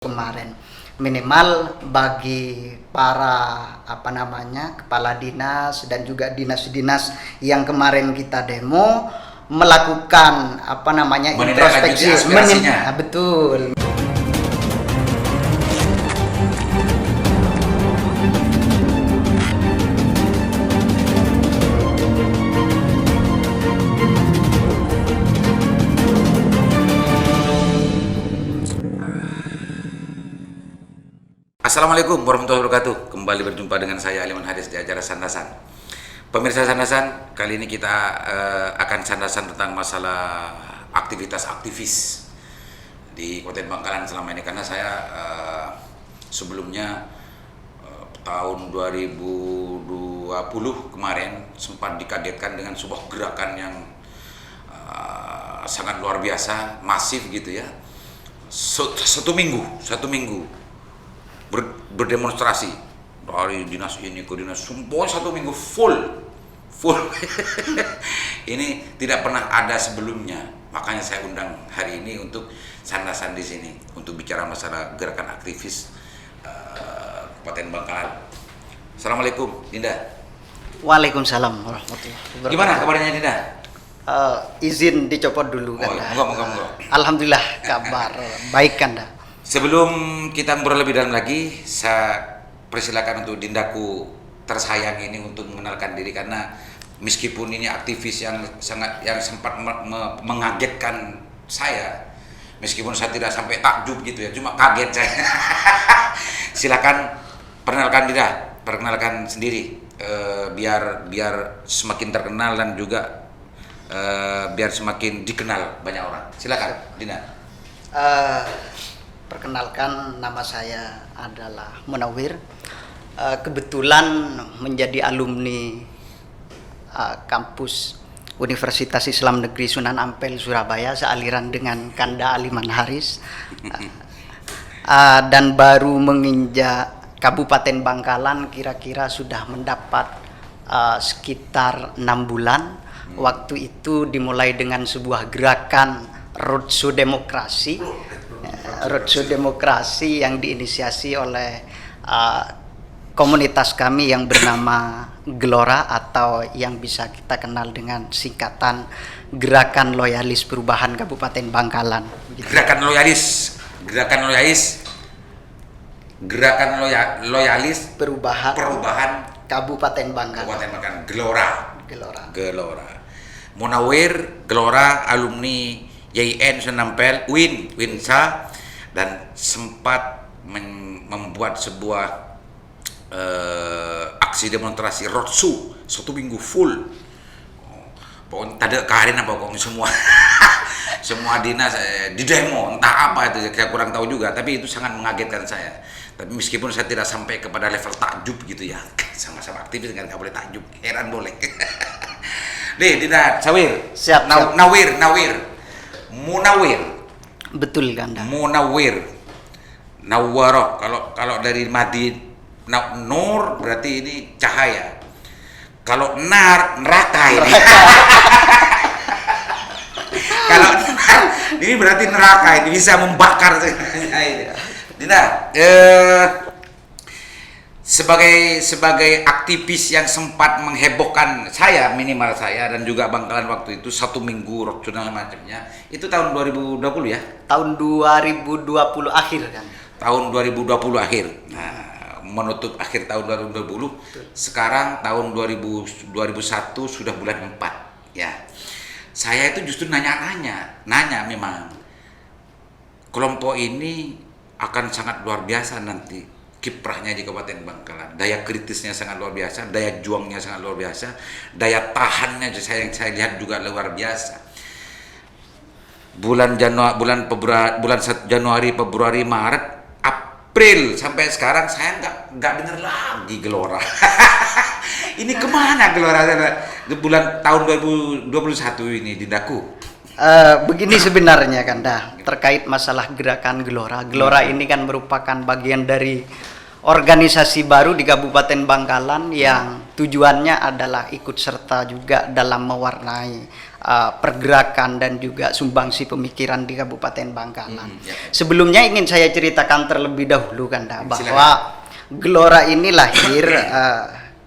kemarin, minimal bagi para kepala dinas dan juga dinas-dinas yang kemarin kita demo melakukan introspeksi, betul. Assalamualaikum warahmatullahi wabarakatuh. Kembali berjumpa dengan saya Aliman Haris di acara Sandasan. Pemirsa Sandasan, kali ini kita akan sandasan tentang masalah aktivitas aktivis di Kabupaten Bangkalan selama ini, karena saya sebelumnya tahun 2020 kemarin sempat dikagetkan dengan sebuah gerakan yang sangat luar biasa, masif gitu ya. Satu minggu berdemonstrasi dari dinas ini ke dinas, semua satu minggu full. Ini tidak pernah ada sebelumnya, makanya saya undang hari ini untuk sandasan di sini untuk bicara masalah gerakan aktivis Kabupaten Bangkalan. Assalamualaikum, Dinda. Waalaikumsalam warahmatullahi wabarakatuh. Gimana kabarnya, Dinda? Izin dicopot dulu kan. Enggak. Alhamdulillah kabar baik Kanda. Sebelum kita ngobrol lebih dalam lagi, saya persilakan untuk Dindaku tersayang ini untuk mengenalkan diri, karena meskipun ini aktivis yang sempat mengagetkan saya, meskipun saya tidak sampai takjub gitu ya, cuma kaget saya. Silakan perkenalkan sendiri, biar semakin terkenal dan juga biar semakin dikenal banyak orang. Silakan, Dinda. Perkenalkan, nama saya adalah Munawir. Kebetulan menjadi alumni kampus Universitas Islam Negeri Sunan Ampel Surabaya, sealiran dengan Kanda Aliman Haris. Dan baru menginjak Kabupaten Bangkalan kira-kira sudah mendapat sekitar 6 bulan. Waktu itu dimulai dengan sebuah gerakan roadshow demokrasi yang diinisiasi oleh komunitas kami yang bernama Gelora, atau yang bisa kita kenal dengan singkatan Gerakan Loyalis Perubahan Kabupaten Bangkalan. Gitu. Gerakan Loyalis Perubahan Kabupaten Bangkalan. Gelora. Munawir, Gelora, alumni YIN Sunan Ampel, Winsa, dan sempat membuat sebuah aksi demonstrasi roadshow 1 minggu full. Pokoknya tadi keharian apa pokoknya semua dinas di demo, entah apa itu saya kurang tahu juga, tapi itu sangat mengagetkan saya. Tapi meskipun saya tidak sampai kepada level takjub gitu ya, sama-sama aktivis kan nggak boleh takjub, heran boleh. Nih, Dinda Sawir. Siap. Nawir. Munawir. Betul Kanda. Munawir. Nawwaroh. Kalau dari Madi Nur berarti ini cahaya. Kalau neraka ini. Kalau ini berarti neraka, ini bisa membakar. Dinda, sebagai aktivis yang sempat menghebohkan saya, minimal saya dan juga Bangkalan waktu itu 1 minggu roadshow dan macamnya, itu tahun 2020 ya? Tahun 2020 akhir kan? Tahun 2020 akhir. Nah, menutup akhir tahun 2020. Sekarang tahun 2021 sudah bulan 4 ya. Saya itu justru nanya memang kelompok ini akan sangat luar biasa nanti kiprahnya di Kabupaten Bangkalan. Daya kritisnya sangat luar biasa, daya juangnya sangat luar biasa, daya tahannya saya lihat juga luar biasa. Bulan Januari, Februari, Maret, April sampai sekarang saya nggak dengar lagi Gelora. Ini kemana Gelora? Bulan tahun 2021 ini, Dindaku. Begini sebenarnya Kanda, terkait masalah gerakan Gelora. Gelora ini kan merupakan bagian dari organisasi baru di Kabupaten Bangkalan yang tujuannya adalah ikut serta juga dalam mewarnai pergerakan dan juga sumbangsi pemikiran di Kabupaten Bangkalan. Ya. Sebelumnya ingin saya ceritakan terlebih dahulu Kanda, bahwa Silakan. Gelora ini lahir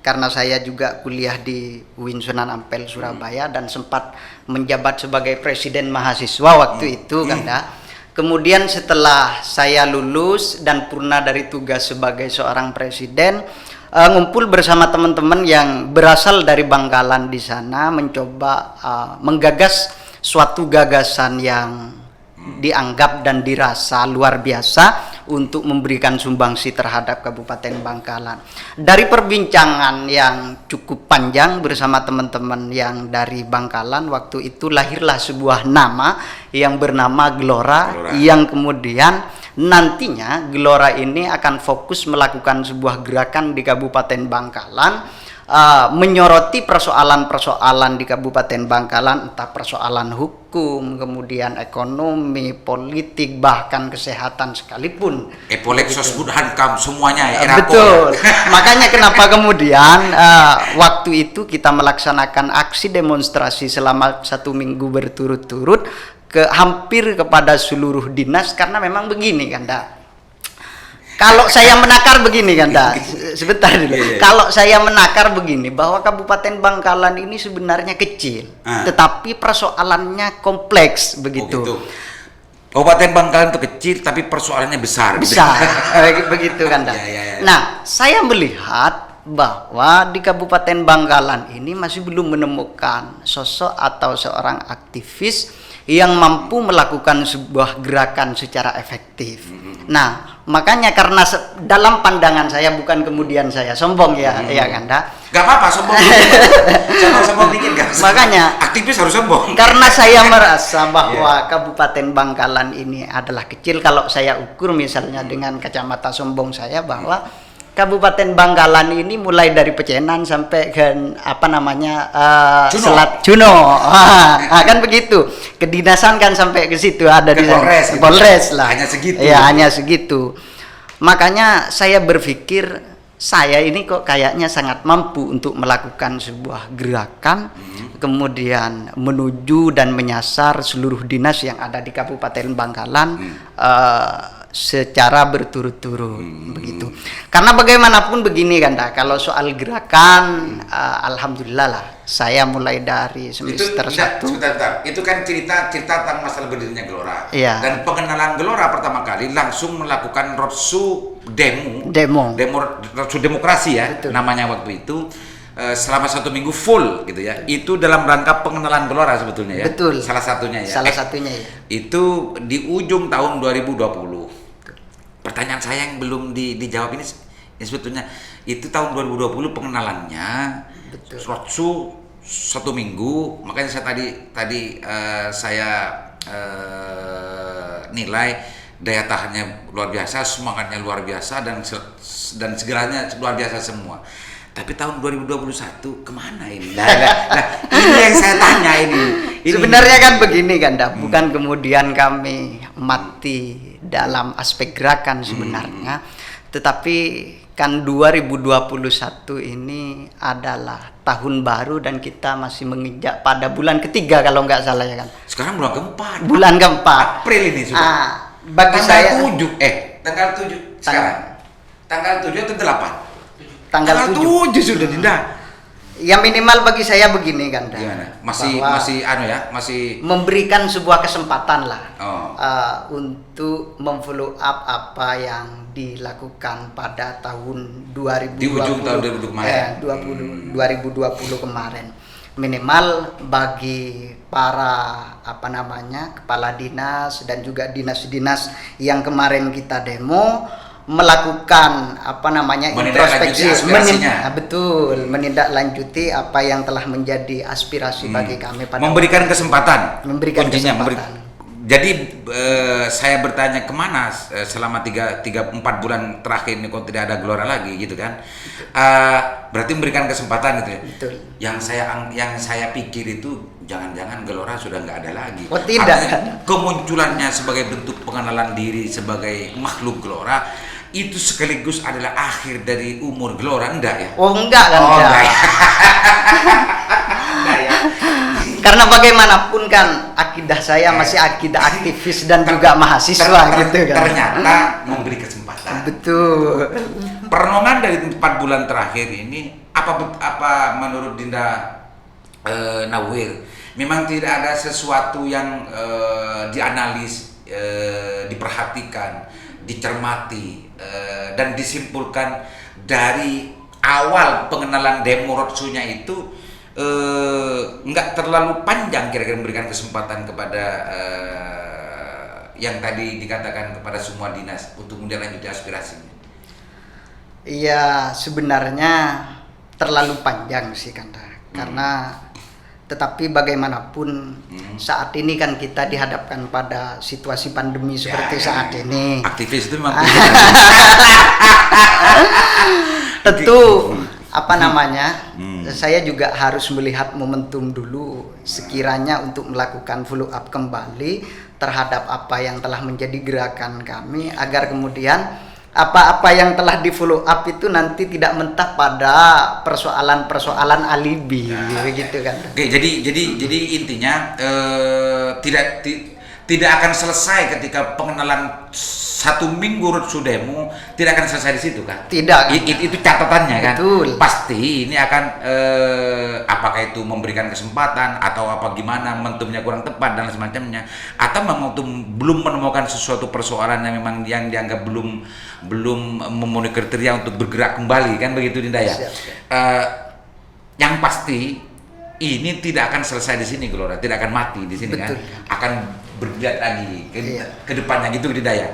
karena saya juga kuliah di UIN Sunan Ampel Surabaya dan sempat menjabat sebagai presiden mahasiswa waktu itu Kanda. Kemudian setelah saya lulus dan purna dari tugas sebagai seorang presiden, ngumpul bersama teman-teman yang berasal dari Bangkalan di sana, mencoba menggagas suatu gagasan yang dianggap dan dirasa luar biasa untuk memberikan sumbangsi terhadap Kabupaten Bangkalan. Dari perbincangan yang cukup panjang bersama teman-teman yang dari Bangkalan, waktu itu lahirlah sebuah nama yang bernama Gelora, yang kemudian nantinya Gelora ini akan fokus melakukan sebuah gerakan di Kabupaten Bangkalan, menyoroti persoalan-persoalan di Kabupaten Bangkalan, entah persoalan hukum, kemudian ekonomi, politik, bahkan kesehatan sekalipun. Epolek sosbud hankam semuanya ya. Betul. Makanya kenapa kemudian waktu itu kita melaksanakan aksi demonstrasi selama 1 minggu berturut-turut hampir kepada seluruh dinas, karena memang begini Kanda. Kalau saya menakar begini Kanda, sebentar dulu. Kalau saya menakar begini, bahwa Kabupaten Bangkalan ini sebenarnya kecil, tetapi persoalannya kompleks begitu. Kabupaten Bangkalan itu kecil tapi persoalannya besar. Besar, begitu Kanda. Nah, saya melihat bahwa di Kabupaten Bangkalan ini masih belum menemukan sosok atau seorang aktivis yang mampu melakukan sebuah gerakan secara efektif. Nah, makanya karena dalam pandangan saya, bukan kemudian saya sombong ya, ya Kanda. Gak apa-apa sombong. Sombong dikit kan. Makanya aktivis harus sombong. Karena saya merasa bahwa Kabupaten Bangkalan ini adalah kecil, kalau saya ukur misalnya dengan kacamata sombong saya, bahwa Kabupaten Bangkalan ini mulai dari Pecenan sampai ke Selat Juno, kan begitu. Kedinasan kan sampai ke situ, ada di Polres lah. Hanya segitu. Ya, hanya segitu. Makanya saya berpikir saya ini kok kayaknya sangat mampu untuk melakukan sebuah gerakan, kemudian menuju dan menyasar seluruh dinas yang ada di Kabupaten Bangkalan secara berturut-turut begitu. Karena bagaimanapun begini Kanda, kalau soal gerakan, alhamdulillah lah, saya mulai dari semester 1. Sebentar. Itu kan cerita tentang masalah berdirinya Gelora. Iya. Dan pengenalan Gelora pertama kali langsung melakukan roadshow demo roadshow demokrasi ya. Betul. Namanya waktu itu. Selama 1 minggu full gitu ya. Itu dalam rangka pengenalan Gelora sebetulnya ya. Betul. Salah satunya ya. Salah satunya ya. Itu di ujung tahun 2020. Pertanyaan saya yang belum dijawab ini sebetulnya, itu tahun 2020 pengenalannya. Betul. Roadshow 1 minggu. Makanya saya tadi saya nilai daya tahannya luar biasa, semangatnya luar biasa, dan segalanya luar biasa semua. Tapi tahun 2021 kemana ini? Nah, ini yang saya tanya ini. Sebenarnya kan begini Kanda, bukan kemudian kami mati dalam aspek gerakan sebenarnya, tetapi kan 2021 ini adalah tahun baru dan kita masih menginjak pada bulan ketiga kalau nggak salah ya kan. Sekarang bulan keempat. Bulan keempat. April ini sudah. Bagi tanggal 7 sekarang. Tanggal 7 atau 8? Tanggal 7 sudah Dinda. Ya minimal bagi saya begini Kanda. Gimana? Masih memberikan sebuah kesempatan lah untuk memfollow up apa yang dilakukan pada tahun 2020 di ujung tahun 2020 kemarin. Minimal bagi para kepala dinas dan juga dinas-dinas yang kemarin kita demo, melakukan introspeksi, menindaklanjuti apa yang telah menjadi aspirasi bagi kami pada memberikan kesempatan. Jadi saya bertanya kemana selama 3-4 bulan terakhir ini kok tidak ada Gelora lagi gitu kan? Berarti memberikan kesempatan gitu ya. Betul. Yang saya pikir itu jangan-jangan Gelora sudah nggak ada lagi. Oh tidak. Kemunculannya sebagai bentuk pengenalan diri sebagai makhluk Gelora itu sekaligus adalah akhir dari umur Gelora, enggak ya? Oh enggak kan? Oh enggak ya. Karena bagaimanapun kan akidah saya masih akidah aktivis dan juga mahasiswa gitu kan. Ternyata memberi kesempatan. Betul. Perenungan dari 4 bulan terakhir ini apa menurut Dinda Nawir, memang tidak ada sesuatu yang dianalis, diperhatikan, dicermati, dan disimpulkan dari awal pengenalan demo roadshow-nya itu nggak terlalu panjang kira-kira memberikan kesempatan kepada yang tadi dikatakan kepada semua dinas untuk menindaklanjuti aspirasinya. Iya, sebenarnya terlalu panjang sih Kanda. Karena tetapi bagaimanapun saat ini kan kita dihadapkan pada situasi pandemi seperti saat ini. Aktivis itu memang Tentu saya juga harus melihat momentum dulu sekiranya untuk melakukan follow up kembali terhadap apa yang telah menjadi gerakan kami, agar kemudian apa-apa yang telah di follow up itu nanti tidak mentah pada persoalan-persoalan alibi, begitu kan. Oke, jadi intinya tidak akan selesai ketika pengenalan 1 minggu roadshow demo, tidak akan selesai di situ kan? Tidak. Itu catatannya kan. Betul. Pasti ini akan apakah itu memberikan kesempatan atau apa gimana, momentumnya kurang tepat dan semacamnya, atau momentum belum menemukan sesuatu persoalan yang memang yang dianggap belum memenuhi kriteria untuk bergerak kembali kan, begitu Dinda ya. Yang pasti ini tidak akan selesai di sini, Gelora, tidak akan mati di sini. Betul. Kan, akan bergerak lagi ke depannya gitu Dinda ya.